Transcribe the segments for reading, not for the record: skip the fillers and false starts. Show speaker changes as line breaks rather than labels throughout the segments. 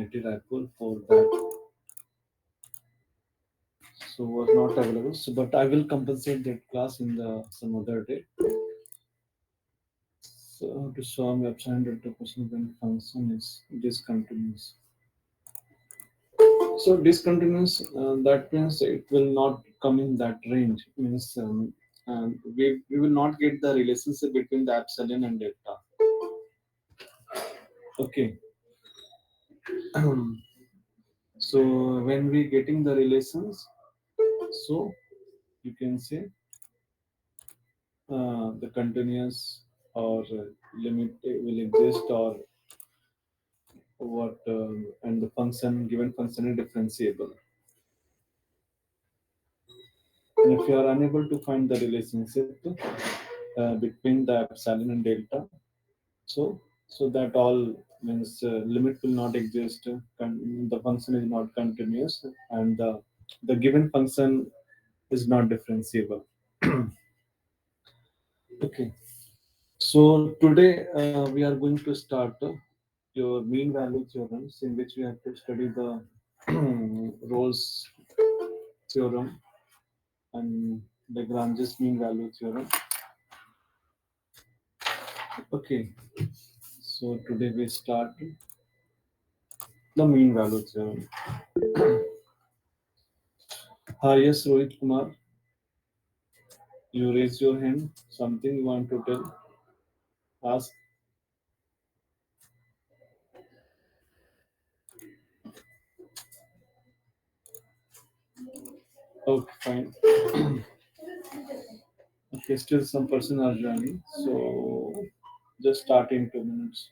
IIT Raipur for that, so was not available. So, but I will compensate that class in the some other day. So to solve epsilon delta question when function is discontinuous. So discontinuous, that means it will not come in that range. Means we will not get the relationship between the epsilon and delta. Okay. So when we getting the relations, so you can say the continuous or limit will exist or what and the function given function is differentiable. And if you are unable to find the relationship between the epsilon and delta, so that all means limit will not exist. The function is not continuous, and the given function is not differentiable. Okay. So today we are going to start your mean value theorems, in which we have to study the Rolle's theorem and Lagrange's mean value theorem. Okay, so today we start the mean value theorem. Hi, yes, Rohit Kumar, you raise your hand. Something you want to tell? Ask. Okay, fine. Okay, still some person are joining. So just start in 2 minutes.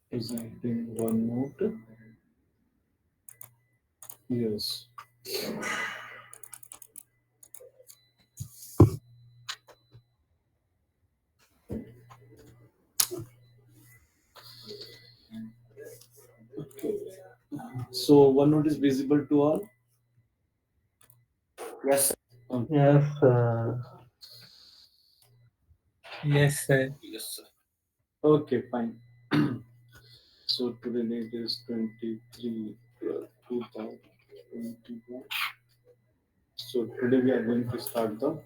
Presenting one note. Yes. Okay. So one note is visible to all.
Yes.
Okay.
Yes,
Yes, sir.
Yes, sir. Okay, fine. So today date is 23 2021. So today we are going to start the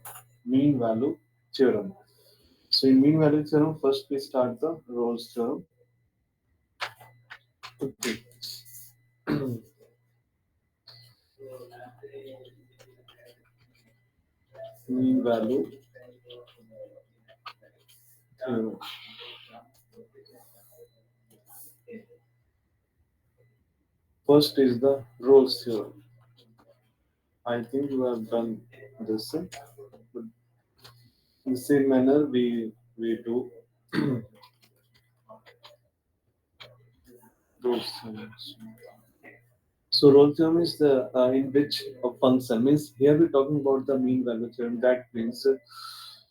mean value theorem. So in mean value theorem, first we start the Rolle's theorem. Okay. Mean value theorem. First is the Rolle's theorem. I think you have done this, but in the same manner we do Rolle's theorem. So role theorem is the in which a function means here we're talking about the mean value theorem. That means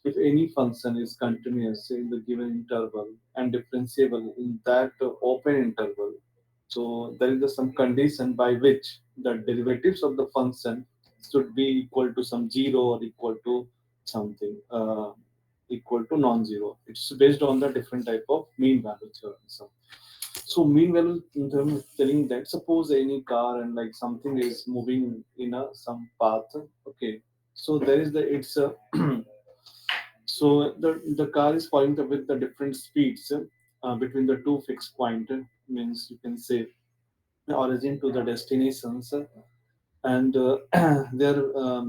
if any function is continuous in the given interval and differentiable in that open interval, so there is some condition by which the derivatives of the function should be equal to some zero or equal to something equal to non-zero. It's based on the different type of mean value theorem. So meanwhile, in terms of telling that suppose any car and like something is moving in a some path. Okay, so there is the it's a so the car is following with the different speeds between the two fixed point. Means you can say the origin to the destinations and their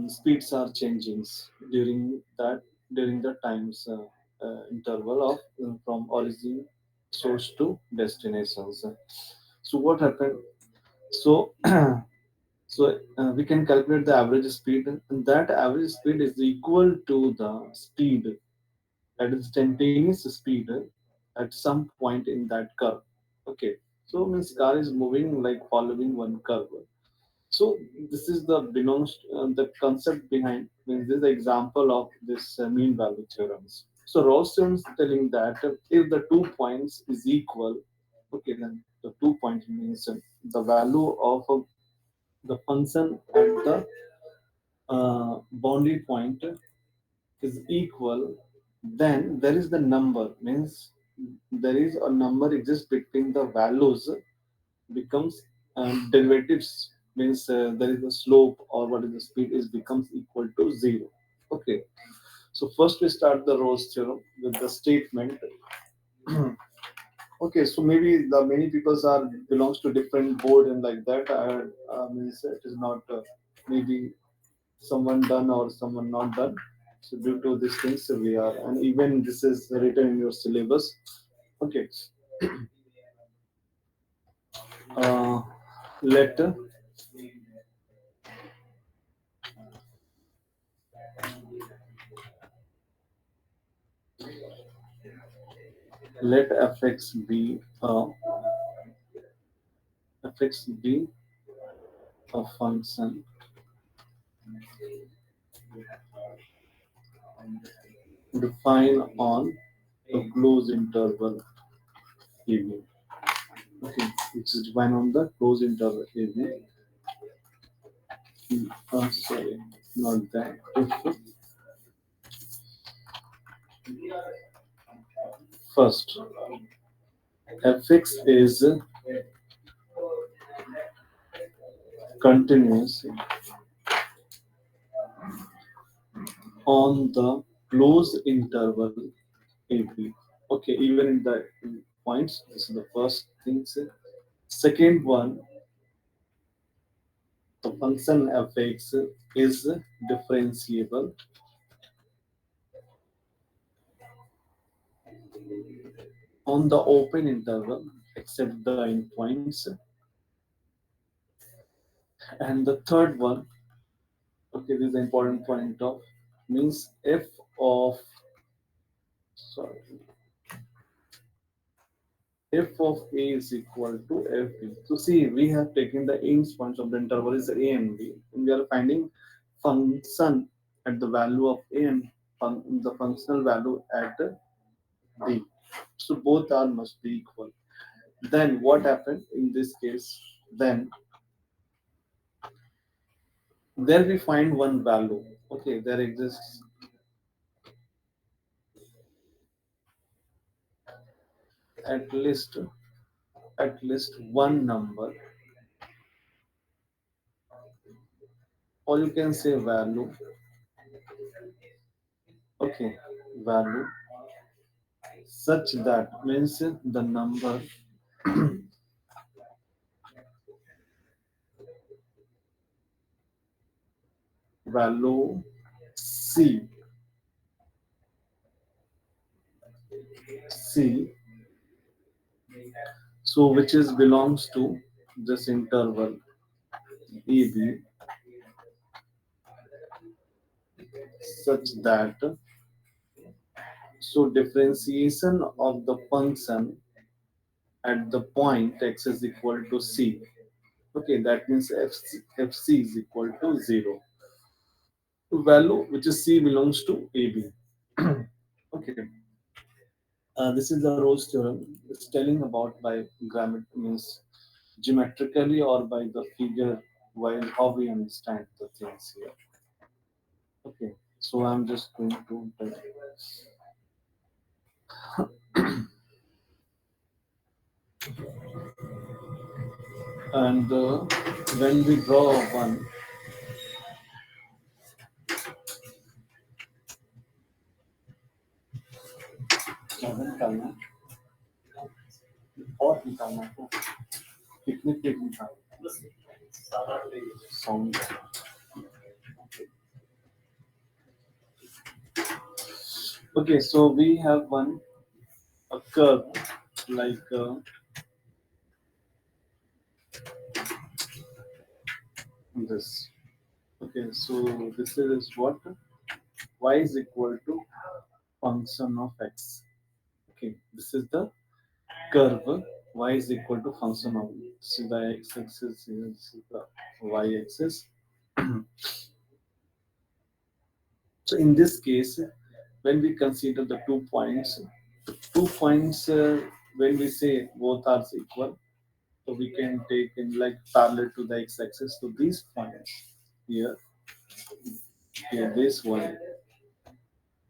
speeds are changing during that during the times interval of from origin source to destinations. So what happened? So we can calculate the average speed, and that average speed is equal to the speed, that is instantaneous speed at some point in that curve. Okay. So means car is moving like following one curve. So this is the belongs the concept behind means this is the example of this mean value theorems. So Rawls theorem is telling that if the 2 points is equal, okay, then the 2 points means the value of the function at the boundary point is equal, then there is the number means there is a number exists between the values becomes derivatives means there is a slope or what is the speed is becomes equal to zero. Okay, so first we start the Rose theorem with the statement. Okay, so maybe the many peoples are belongs to different board and like that. Means it is not maybe someone done or someone not done. So due to these things we are and even this is written in your syllabus. Okay, uh, let let fx be fx be a function defined on a closed interval AB. Okay, which is defined on the closed interval AB. Sorry, not that. If first fx is continuous on the closed interval AB. Okay, even in the points, this is the first thing. Second one, the function fx is differentiable on the open interval except the endpoints. And the third one, okay, this is the important point of means f of sorry f of a is equal to fb. So see, we have taken the ends points of the interval is a and b, and we are finding function at the value of a and the functional value at b. So both are must be equal. Then what happened in this case? Then there we find one value. Okay, there exists at least one number, or you can say value. Okay, value such that means the number value c c, so which is belongs to this interval ab such that so differentiation of the function at the point x is equal to c. Okay, that means fc is equal to 0. Value which is c belongs to ab. Okay, this is the Rose theorem. It's telling about by grammar means geometrically or by the figure while how we understand the things here. Okay, so I'm just going to tell and when we draw one, क्या निकालना है? और निकालना है, कितने page निकालना sound. Okay, so we have one a curve like this. Okay, so this is what y is equal to function of x. Okay, this is the curve. y is equal to function of, this is the x-axis, this is the y-axis. So in this case, when we consider the 2 points, 2 points, when we say both are equal, so we can take in like parallel to the x-axis. So these points here, here this one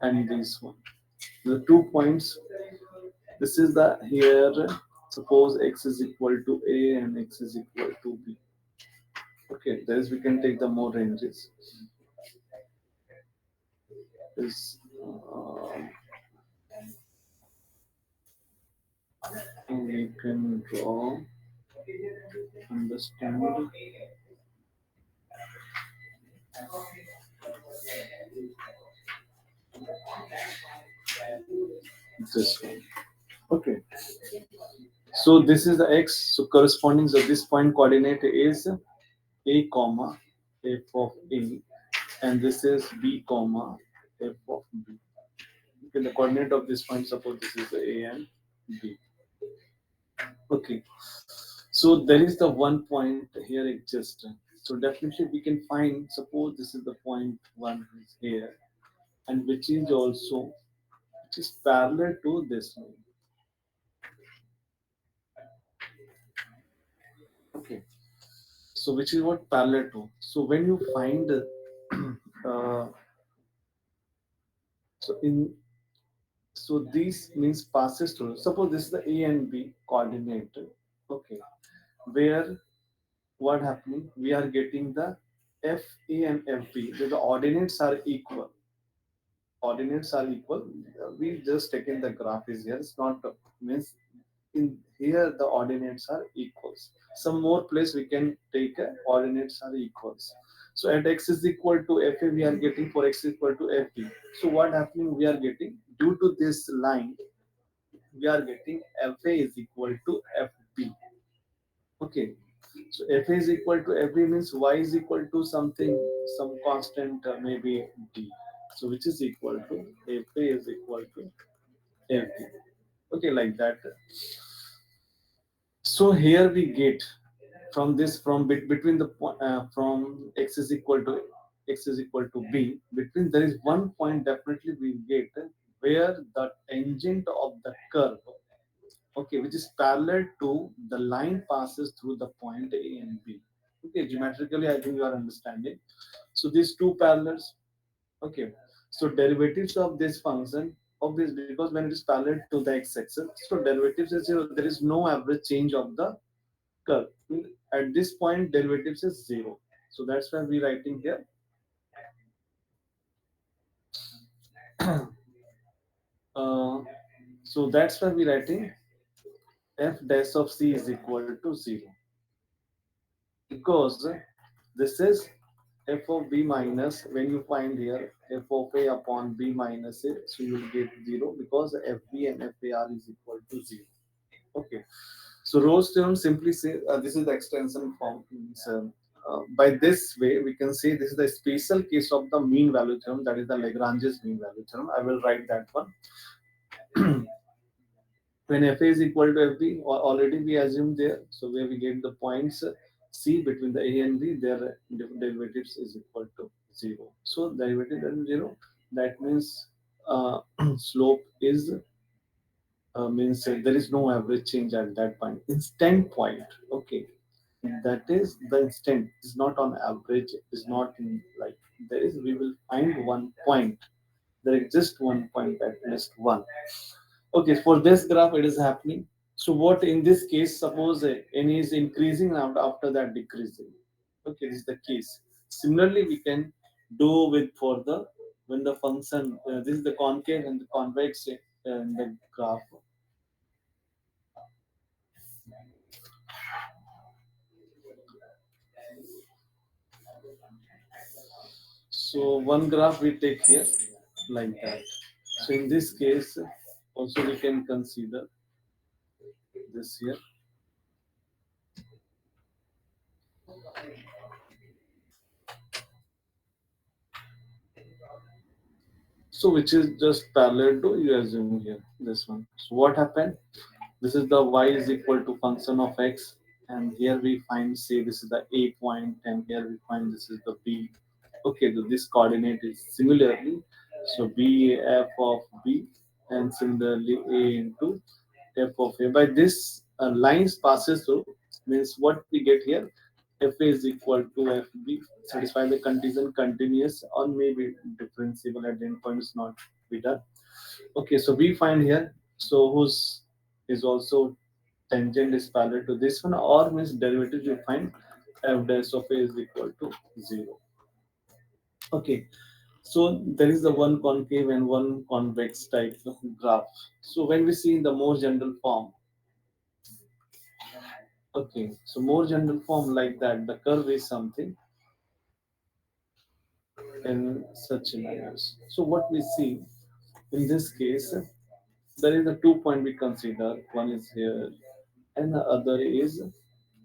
and this one, the 2 points. This is the here. Suppose x is equal to a and x is equal to b. Okay, there is we can take the more ranges. Is we can draw understand this one. Okay, so this is the x. So corresponding to this point coordinate is a comma f of a, and this is b comma f of b. Okay, the coordinate of this point, suppose this is a and b. Okay, so there is the one point here exists. So definitely we can find. Suppose this is the point one is here, and which is also which is parallel to this one. Okay, so which is what parallel to. So when you find so in so this means passes through. Suppose this is the A and B coordinate. Okay, where what happening? We are getting the F A and F B. The ordinates are equal. Ordinates are equal. We just taken the graph is here. It's not means in here the ordinates are equals. Some more place we can take ordinates are equals. So at x is equal to fa, we are getting for x equal to fb. So what happening? We are getting due to this line, we are getting fa is equal to fb. Okay. So fa is equal to fb means y is equal to something, some constant, maybe d. So which is equal to fa is equal to fb. Okay, like that. So here we get from this from between the from x is equal to b, between there is one point definitely we get where the tangent of the curve, okay, which is parallel to the line passes through the point a and b. Okay, geometrically I think you are understanding. So these two parallels. Okay, so derivatives of this function, obvious, because when it is parallel to the x-axis, so derivatives is zero. There is no average change of the curve. At this point, derivatives is zero. So that's why we writing here. Uh, so that's why we writing f dash of c is equal to zero, because this is f of b minus, when you find here f of a upon b minus a, so you will get zero because fb and far is equal to zero. Okay, so Rolle's theorem simply say this is the extension form. Means, by this way, we can say this is the special case of the mean value theorem, that is the Lagrange's mean value theorem. I will write that one. When f is equal to fb, already we assume there, so where we get the points c between the a and b, their derivatives is equal to zero. So derivative is zero. That means slope is means there is no average change at that point. Instant point. Okay, that is the instant. Is not on average. Is not in like there is. We will find one point. There exists one point, at least one. Okay, for this graph it is happening. So what in this case? Suppose n is increasing and after that decreasing. Okay, this is the case. Similarly, we can do with for the when the function this is the concave and the convex in the graph. So one graph we take here like that. So in this case, also we can consider this here. So which is just parallel to, you assume here this one. So what happened? This is the y is equal to function of x, and here we find, say, this is the a point, and here we find this is the b. Okay, so this coordinate is similarly, so b f of b, and similarly a into f of a. By this lines passes through, means what we get here, f a is equal to fb, satisfy the condition continuous or maybe differentiable at the end point is not be done. Okay, so we find here, so whose is also tangent is parallel to this one, or means derivative you find f dash of a is equal to 0. Okay, so there is the one concave and one convex type of graph. So when we see in the more general form, okay, so more general form like that, the curve is something in such scenarios. So what we see in this case, there is a 2 point we consider. One is here, and the other is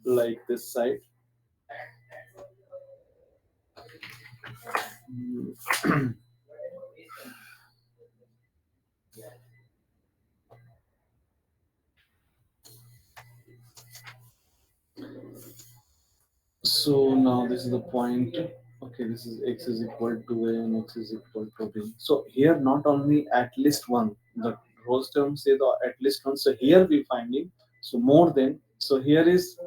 like this side. So now this is the point. Okay, this is x is equal to a and x is equal to b. So here not only at least one, the Rolle's term say the at least one. So here we finding, so more than, so here is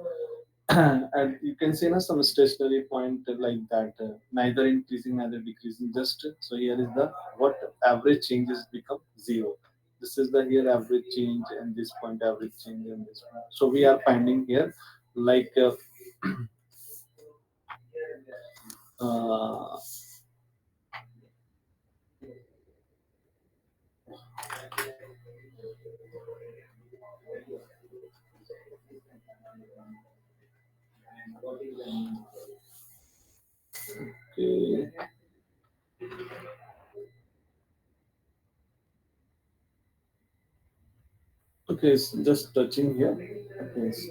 and you can see now some stationary point like that, neither increasing neither decreasing. Just so here is the what average changes become 0. This is the here average change, and this point average change, and this one. So we are finding here like uh, okay, okay, it's just touching here. Okay, it's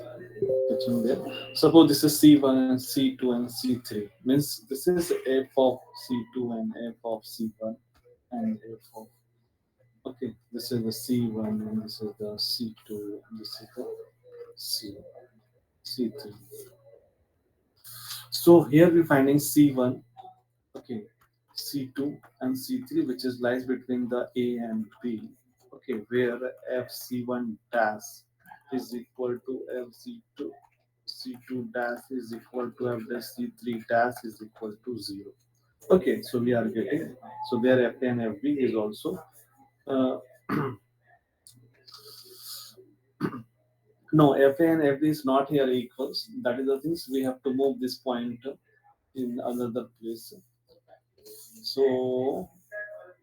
touching there. Suppose this is C1 and C2 and C3. Means this is f of C2 and f of C1 and f of, okay, this is the C1 and this is the C2 and this is the C C3. So here we're finding C1, okay, C2 and C3, which is lies between the A and B. Okay, where FC1 dash is equal to FC2, C2 dash is equal to F dash, C3 dash is equal to 0. Okay, so we are getting, so there FA and FB is also uh, no, FA and FB is not here equals. That is the things we have to move this point in another place. So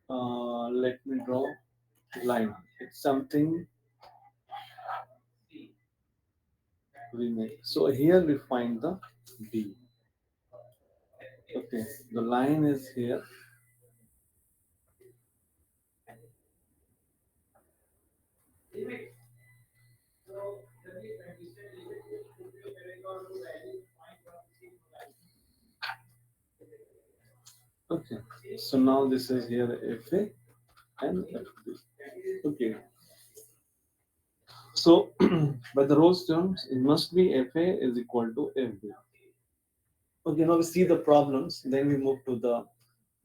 let me draw line. It's something we make. So here we find the B. Okay, the line is here. Okay, so now this is here FA and FB. Okay, so by the Rolle's terms, it must be FA is equal to FB. Okay, now we see the problems. Then we move to the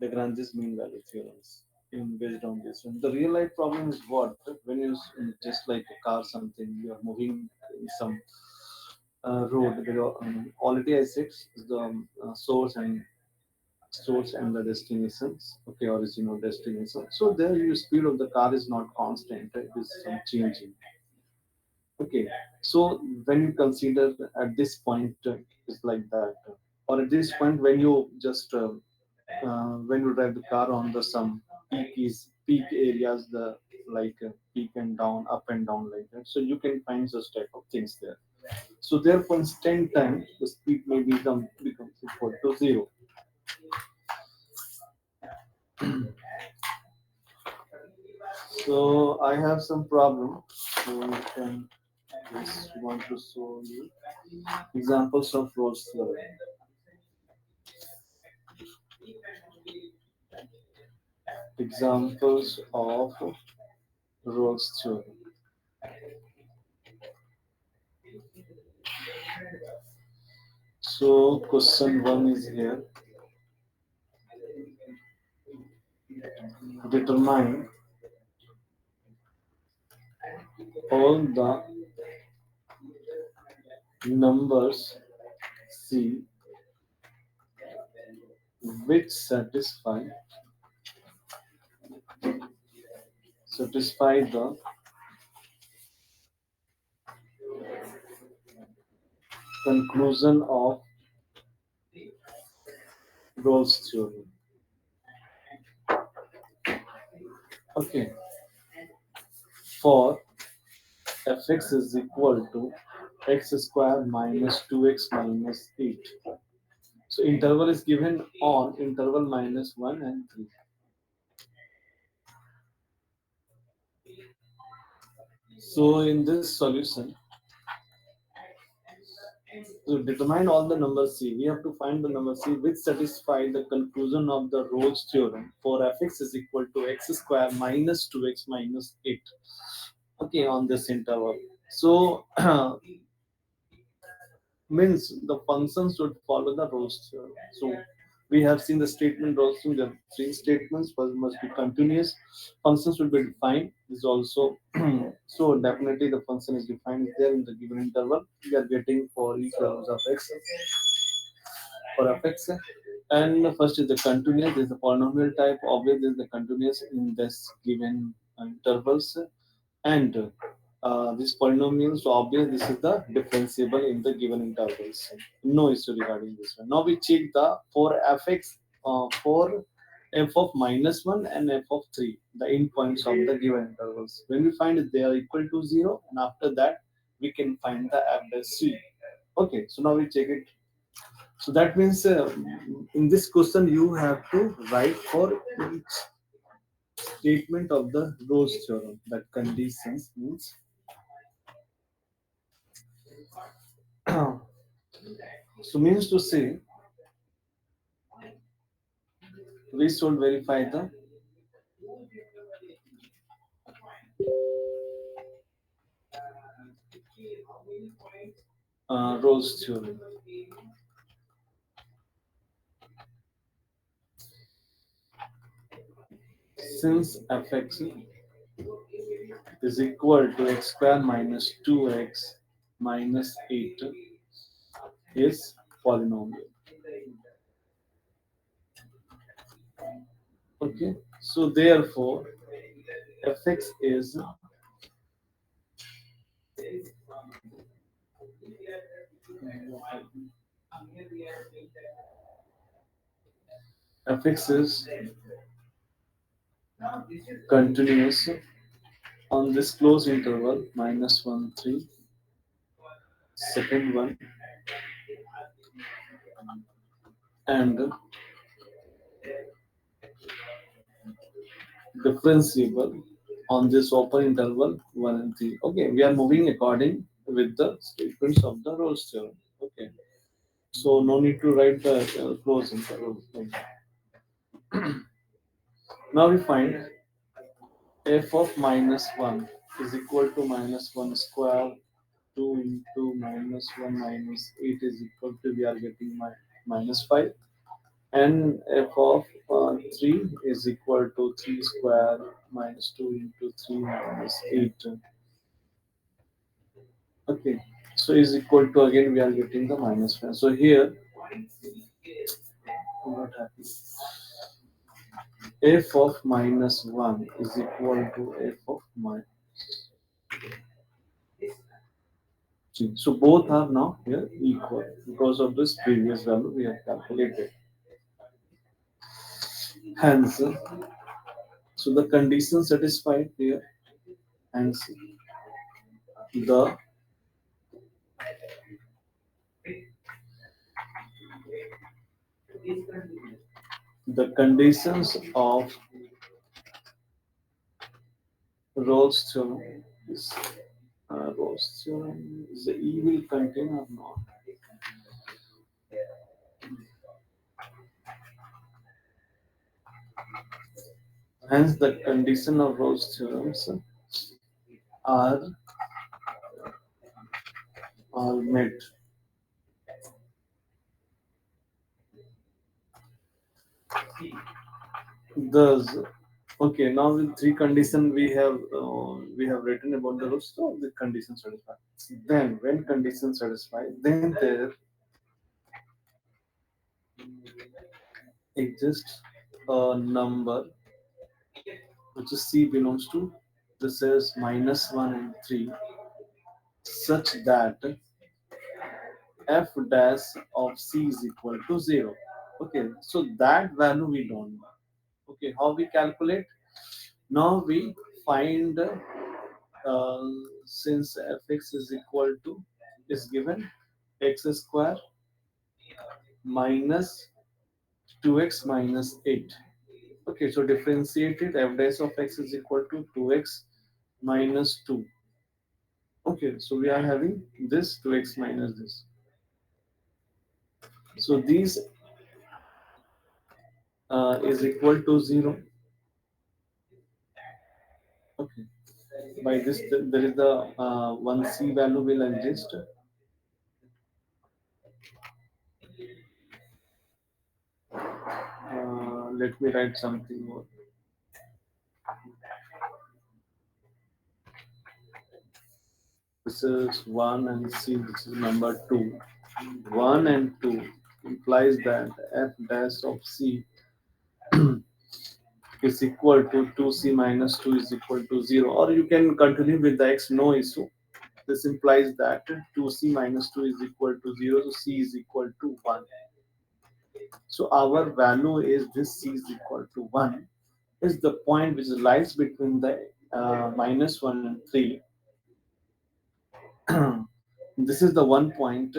Lagrange's mean value theorems in based on this one. The real life problem is what, when you just like a car, something you are moving in some road. There are already I said the source and the destinations. Okay, original destination. So there, your speed of the car is not constant. It is some changing. Okay, so when you consider at this point, it's like that, or at this point when you just when you drive the car on the some peak areas, the like peak and down, up and down like that. So you can find such type of things there. So therefore, instant time the speed may becomes equal to 0. So I have some problem. So you can just want to show you examples of Rolle's theorem. Examples of Rolle's theorem. So question one is here. Determine all the numbers C which satisfy the conclusion of Rolle's theorem. Okay, for fx is equal to x square minus 2x minus 8. So interval is given on interval minus 1 and 3. So in this solution, to determine all the numbers C, we have to find the number C which satisfy the conclusion of the Rolle's theorem for fx is equal to x square minus 2x minus 8. Okay, on this interval. So means the function should follow the Rolle's theorem. So we have seen the statement Rolle's theorem. There are three statements. First must be continuous. Functions should be defined. Is also so definitely the function is defined there in the given interval. We are getting for each values of x for fx. And first is the continuous. This is the polynomial type. Obviously, is the continuous in this given intervals. And this polynomial, so obviously this is the differentiable in the given intervals. No issue regarding this one. Now we check the for fx for f of minus 1 and f of 3, the endpoints of the given intervals. When we find they are equal to 0, and after that we can find the f dash c. Okay, so now we check it. So that means in this question you have to write for each statement of the Rolle's theorem. That conditions means so means to say we should verify the Rolle's theorem. Since fx is equal to x square minus 2x minus 8 is polynomial. Okay, so therefore fx is fx is continuous on this closed interval minus 1 3. Second one, and differentiable on this open interval 1 and 3. Okay, we are moving according with the statements of the Rolle's theorem. Okay, so no need to write the closed interval. Okay. Now we find f of minus 1 is equal to minus 1 square 2 into minus 1 minus 8 is equal to we are getting minus 5, and f of 3 is equal to 3 square minus 2 into 3 minus 8. Okay, so is equal to again we are getting the minus 1. So here what happens? F of minus 1 is equal to f of minus 3. So both are now here equal because of this previous value we have calculated. Hence, so the condition satisfied here. Hence, the the conditions of Rolle's theorem is Rolle's theorem is the E will contain or not. Hence, the condition of Rolle's theorems are are met. Thus, okay, now with three condition we have written about the rules, so the condition satisfied. Then when condition satisfied, then there exists a number which is C belongs to, this is minus 1 and 3, such that f dash of C is equal to 0. Okay, so that value we don't know. Okay, how we calculate? Now we find since fx is equal to is given x square minus 2x minus 8. Okay, so differentiated f dash of x is equal to 2x minus 2. Okay, so we are having this 2x minus this. So these is equal to 0. Okay, by this there is the one c value will exist. Let me write something more. This is 1 and c, this is number 2. 1 and 2 implies that f dash of c is equal to 2c minus 2 is equal to 0, or you can continue with the x, no issue. This implies that 2c minus 2 is equal to 0, so c is equal to 1. So our value is this c is equal to 1 is the point which lies between the minus 1 and 3. This is the one point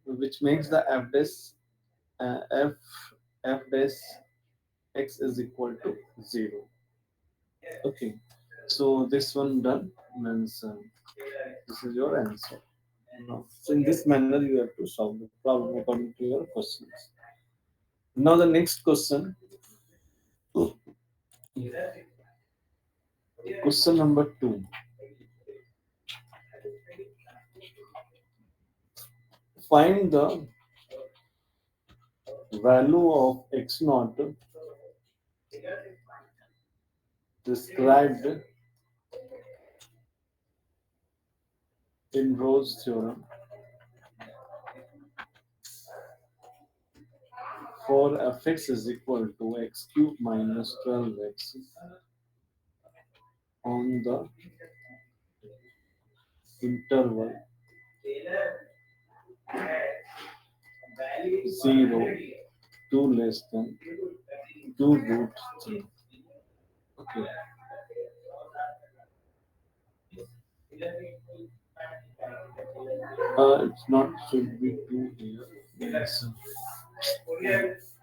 which makes the f dash f f dash x is equal to 0. Okay, so this one done means this is your answer. Now, so in this manner you have to solve the problem according to your questions. Now the next question, question number 2. Find the value of x naught described in Rolle's theorem for fx is equal to x cubed minus 12x on the interval 0 to less than 2 root 3. Okay. It's not should be 2 here. Yes.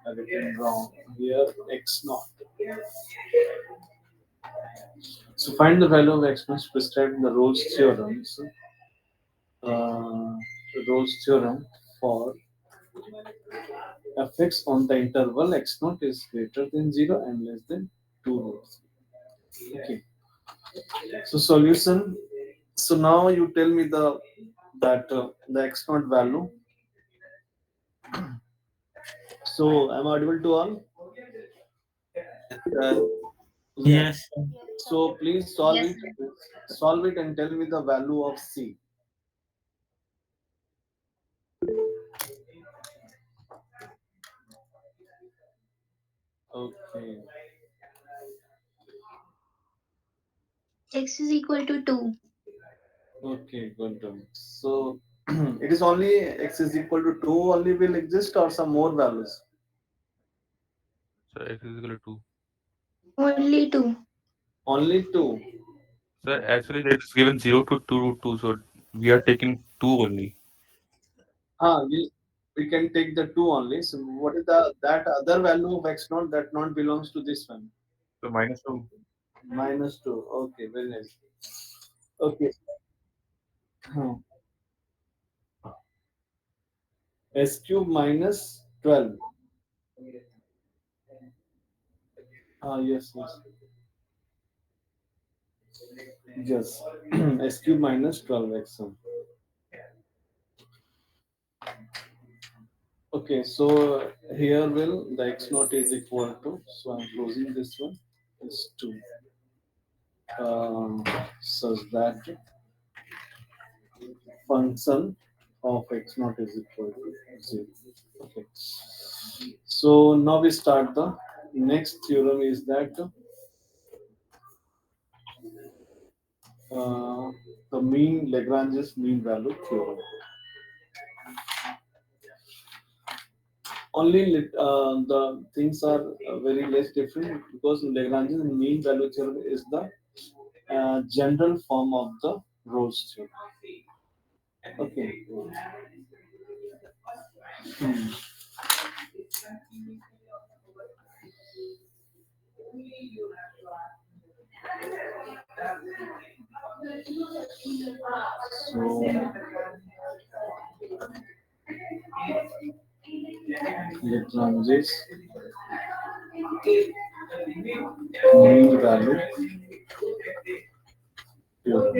I written wrong. Here x naught. So find the value of x naught prescribed in the Rolle's theorem. So, Rolle's theorem for fx on the interval x naught is greater than 0 and less than 2 root 3. Okay. So solution. So now you tell me the x naught value. So I'm audible to all. Uh, yes.
Yes, sir.
So please
Yes, sir.
solve it and tell me the value of c. Okay.
X is equal to 2.
Okay. Good done. So it is only x is equal to 2 only will exist or some more values.
So x is equal to 2.
Only 2.
Only 2.
So actually it is given 0 to 2 root 2. So we are taking 2 only.
We can take the 2 only. So what is the that other value of x naught that not belongs to this one?
So minus 2.
Minus 2. Okay, very nice. Okay. Hmm. S cube minus 12. Yes, yes. Yes. S cube minus 12x. Okay, so here will the x naught is equal to, so I'm closing this one, is 2. Such that function of x naught is equal to 0. Okay. So now we start the next theorem is that uh, the mean Lagrange's mean value theorem. Only the things are very less different because Lagrange's mean value theorem is the general form of the Rolle's theorem. Okay. Hmm. So Lagrange's mean value theorem.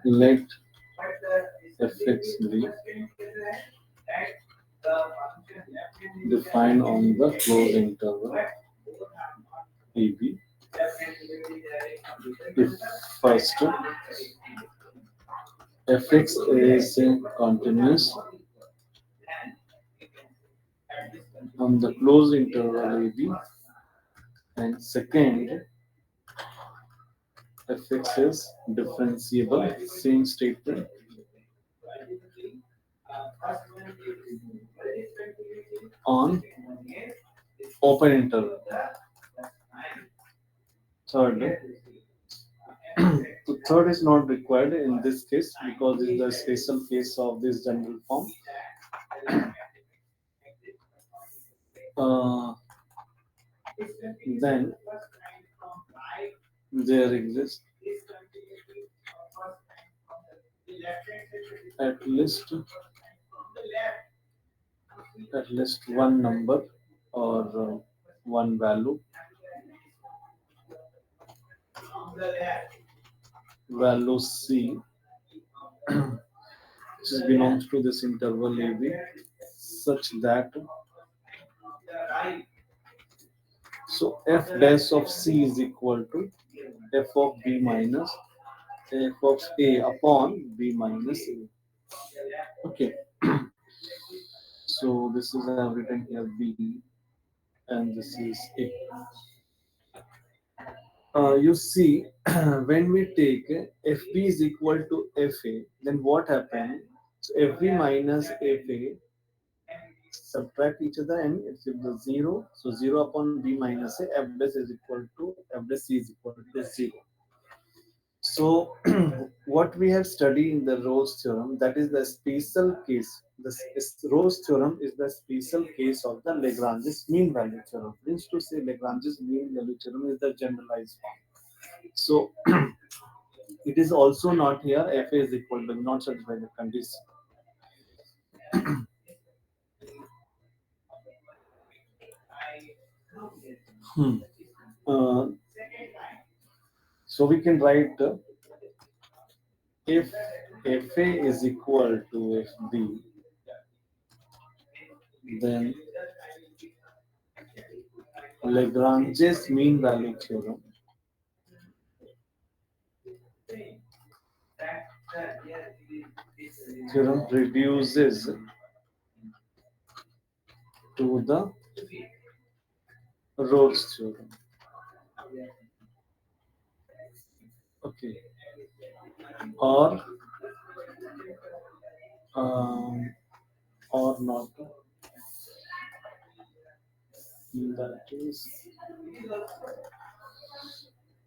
Let fx be defined on the closed interval AB. If first fx is continuous on the closed interval AB, and second fx is differentiable, same statement, on open interval. Third, the third is not required in this case because it's the special case of this general form. Uh, then there exists at least one number or one value C which belongs to this interval AB such that so f dash of C is equal to f of B minus f of A upon B minus A. Okay, so this is I have written here B and this is A. You see, when we take FB is equal to FA, then what happens? So FB minus FA subtract each other and it's the 0. So 0 upon B minus A, F dash is equal to F dash C is equal to 0. So what we have studied in the Rolle's theorem, that is the special case. The Rolle's theorem is the special case of the Lagrange's mean value theorem. Means to say Lagrange's mean value theorem is the generalized form. So it is also not here f is equal to not satisfy the condition. Hmm. Uh, so we can write if fa is equal to fb, then Lagrange's mean value theorem reduces to the Rolle's theorem. Okay, or um, or not. In that case,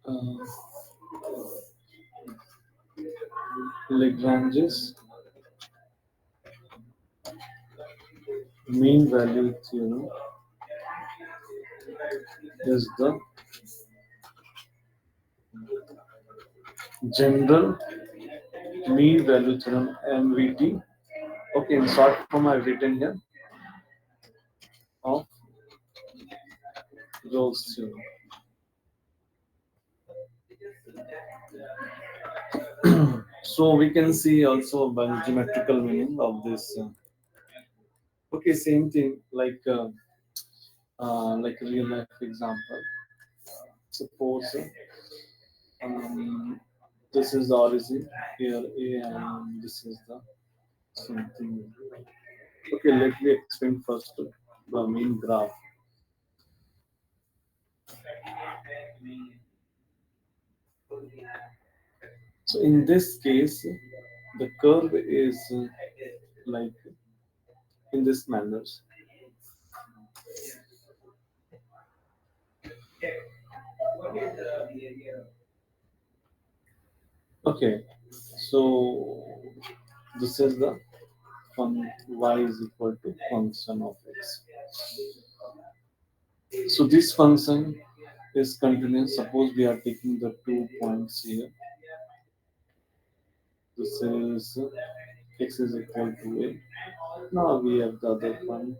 uh, Lagrange's mean value theorem is the general mean value theorem MVT. Okay, in short form I've written here of Rolle's theorem. So we can see also one geometrical meaning of this. Okay, same thing like a real life example. Suppose um, this is the origin here A and this is the something. Okay, let me explain first the main graph. So in this case, the curve is like in this manner. Okay, so this is the y is equal to function of x. So this function is continuous. Suppose we are taking the 2 points here. This is x is equal to a. Now we have the other point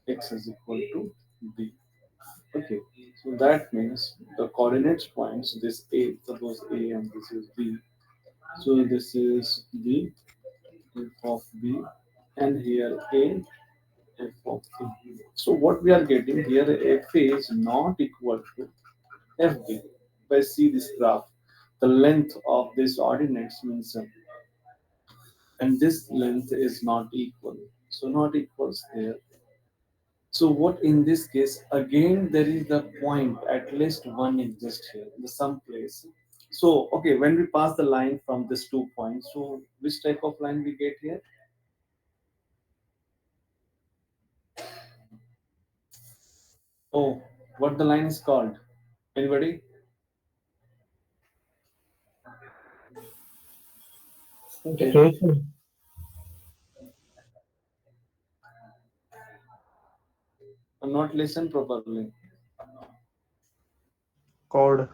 x is equal to b. Okay, so that means the coordinates points this a, suppose a and this is b. So this is b f of b and here a f of c. So what we are getting here f is not equal to fb. If I see this graph, the length of this ordinates means and this length is not equal. So not equals here. So what in this case again there is the point at least one exists here in the some place. So okay, when we pass the line from this 2 points, so which type of line we get here? Oh, what the line is called? Anybody?
Station.
I'm not listen properly.
Chord.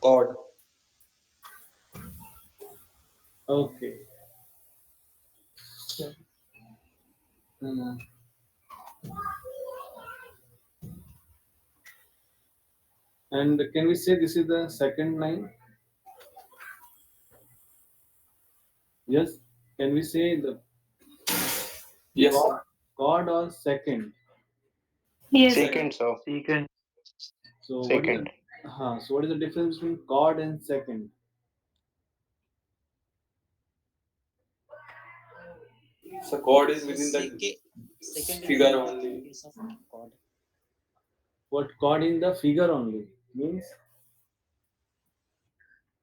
Chord.
Okay. Hmm. And can we say this is the second line? Yes. Can we say the
Yes.
chord or second?
Yes.
Second, sir.
Secant.
So what is
Second.
so what is the difference between chord and second?
So chord is within the
Second is
figure
in the
only.
case of chord.
What chord in the figure only means?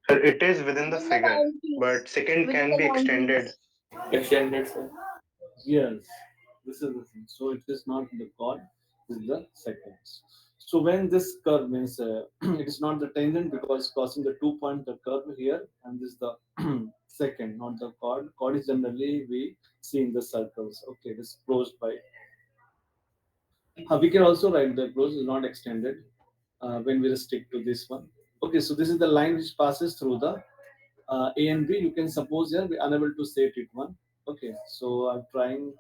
It is within the
Within the
figure,
boundaries.
but second
Within
can
the
be extended.
boundaries.
Extended, sir.
Yes, this is the thing. So it is not the chord, it is the seconds. So when this curve means it is not the tangent because crossing the 2 point the curve here and this is the second, not the chord. Chord is generally we see in the circles. Okay, this closed by. We can also write the close is not extended when we stick to this one. Okay, so this is the line which passes through the A and B. You can suppose here we are unable to set it one. Okay, so I'm trying.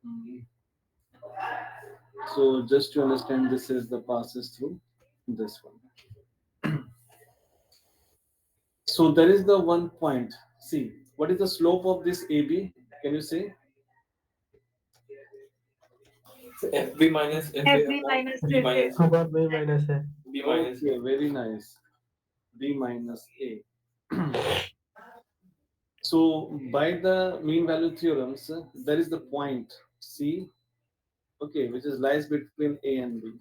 mm, So just to understand, this is the passes through this one. So there is the one point. See, what is the slope of this AB? Can you say?
So FB minus FA
FB
upon
minus
B
FA.
minus
About B minus A.
B minus
Okay,
A.
very nice. B minus A. So by the mean value theorems, there is the point C, okay, which is lies between A and B.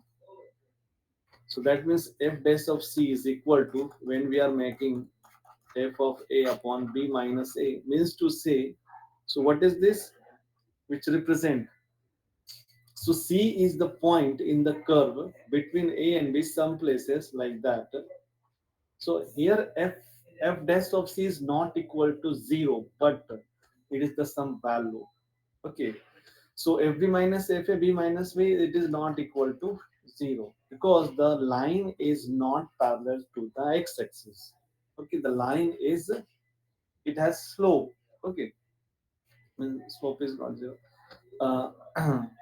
So that means f dash of C is equal to when we are making f of A upon B minus A means to say, so what is this which represent? So C is the point in the curve between A and B, some places like that. So here f dash of C is not equal to 0, but it is the some value. Okay. So FB minus FA, B minus B, it is not equal to 0 because the line is not parallel to the x-axis. Okay, the line is, it has slope. Okay, slope is not 0. Uh,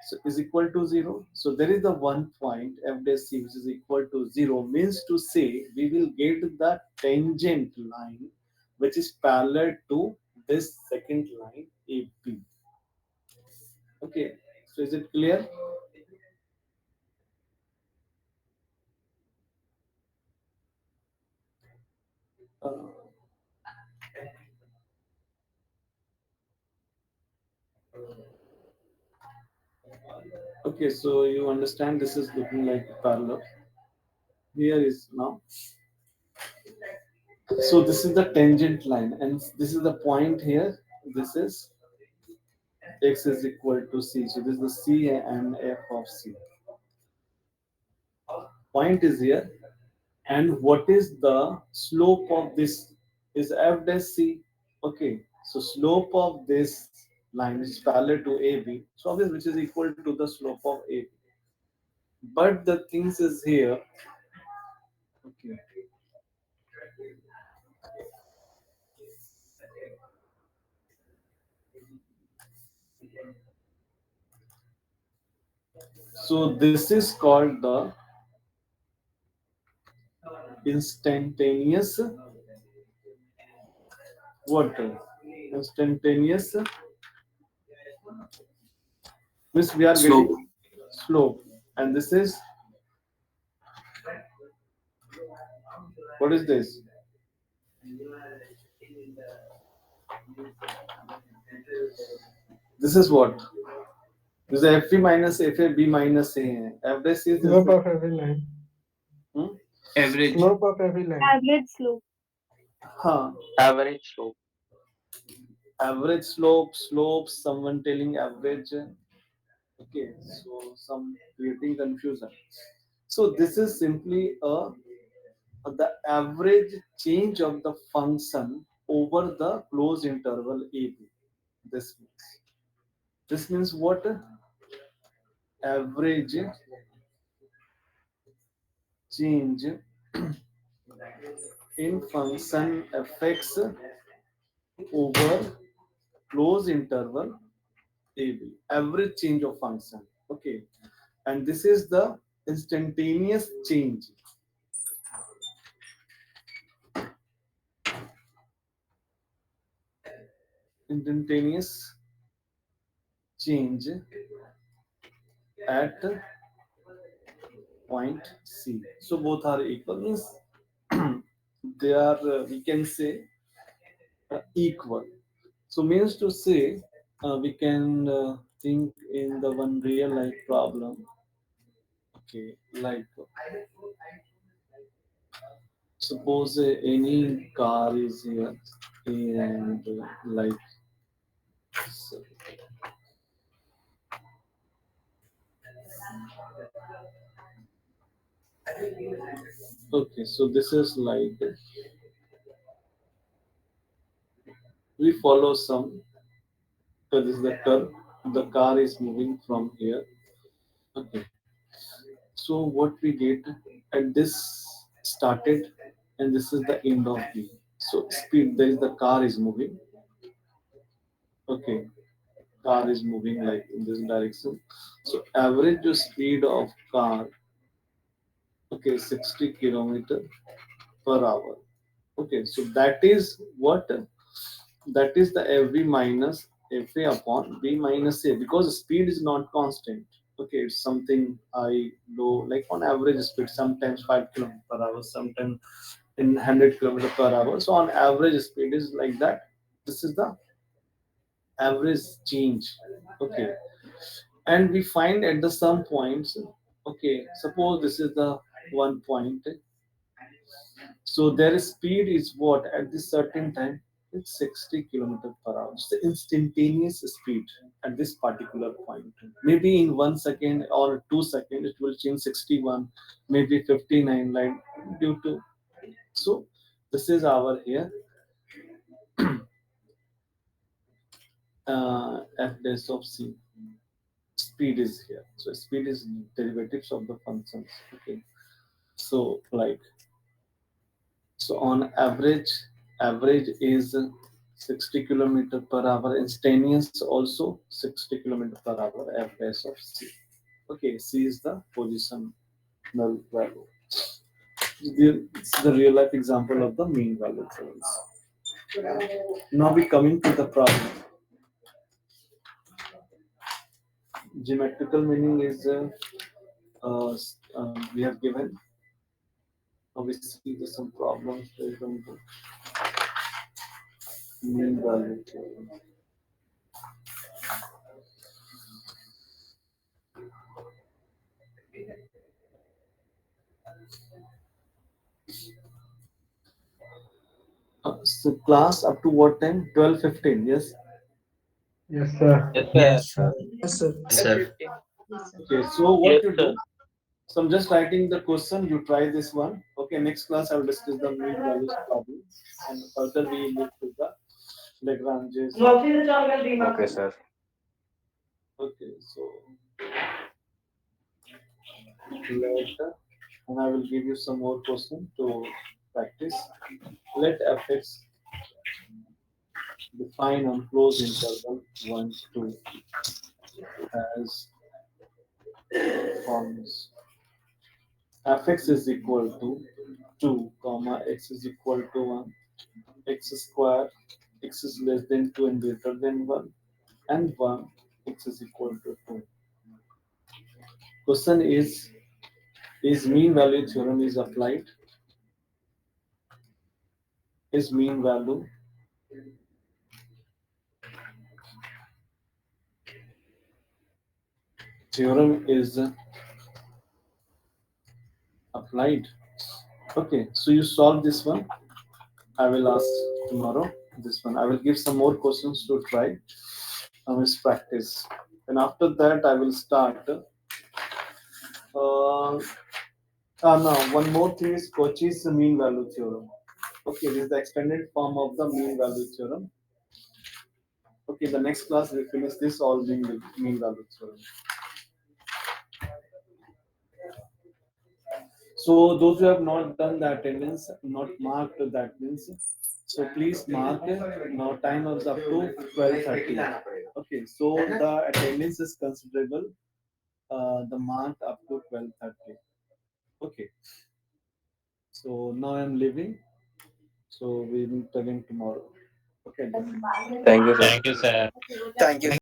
so is equal to 0. So there is the one point f dash c which is equal to 0, means to say we will get the tangent line which is parallel to this second line AP. Okay, so is it clear? Uh, okay, so you understand this is looking like parallel. Here is now. So this is the tangent line, and this is the point here. This is x is equal to c. So this is the c and f of c. Point is here, and what is the slope of this is f dash c. Okay, so slope of this line is parallel to AB. So obviously, which is equal to the slope of AB. But the things is here. Okay. So this is called the instantaneous what? Instantaneous means we are
Slope.
getting slope, and this is what is this? This is what? This is FP minus FA B minus A. F dash is
Slope of every line.
hmm?
Average.
Slope of every line.
Average slope.
Huh.
Average slope.
Average slope, slope, someone telling average. Okay, so some creating confusion. So this is simply a the average change of the function over the closed interval AB. This means what? Average change in function fx over closed interval AB. Average change of function. Okay, and this is the instantaneous change. Instantaneous change at point C. So both are equal, means they are we can say equal. So means to say we can think in the one real life problem. Okay, like suppose any car is here and like so, okay, so this is like we follow some. So this is the curve. The car is moving from here. Okay. So what we get at this started, and this is the end of B. So speed. There is the car is moving. Okay. Car is moving like in this direction. So average speed of car. Okay, 60 kilometer per hour. Okay. So that is what that is the FB minus FA upon B minus A, because speed is not constant. Okay, it's something I know, like on average speed, sometimes 5 kilometers per hour, sometimes in 100 kilometers per hour. So on average speed is like that. This is the average change. Okay, and we find at the some points. Okay, suppose this is the one point, so their speed is what at this certain time? It's 60 kilometers per hour. It's the instantaneous speed at this particular point. Maybe in 1 second or 2 seconds, it will change 61, maybe 59, like due to. So this is our here f dash of c. Speed is here. So speed is derivatives of the functions. Okay. So like so on average, average is 60 kilometer per hour. Instantaneous also 60 kilometer per hour fs of c. Okay, c is the positional value. It's the real life example of the mean value theorems. Now we coming to the problem. Geometrical meaning is we have given. Now we see there's some problems based on the mean value theorem. So class up to what time? 12:15. Yes.
Yes, sir.
Yes, sir.
Yes, sir.
Yes, sir.
Yes, sir.
Okay. So what you do? So I'm just writing the question. You try this one. Okay. Next class I will discuss the mean values problem, and further we move to the Lagrange's.
Okay, sir.
Okay. So later, and I will give you some more question to practice. Let fx define on closed interval 1, 2 as follows. Fx is equal to 2 comma x is equal to 1, x square, x is less than 2 and greater than 1, and 1, x is equal to 2. Question is mean value theorem is applied? Is mean value theorem is applied? Okay, so you solve this one. I will ask tomorrow this one. I will give some more questions to try. Let's practice. And after that, I will start. Now, one more thing is Cauchy's mean value theorem. Okay, this is the extended form of the mean value theorem. Okay, the next class we finish this all mean value theorem. So those who have not done the attendance, not marked the attendance, so please mark it. Now time is up to 12:30. Okay, so the attendance is considerable. The mark up to 12:30. Okay. So now I'm leaving. So we will meet again tomorrow. Okay.
Thank you, sir.
Thank you, sir.
Thank you.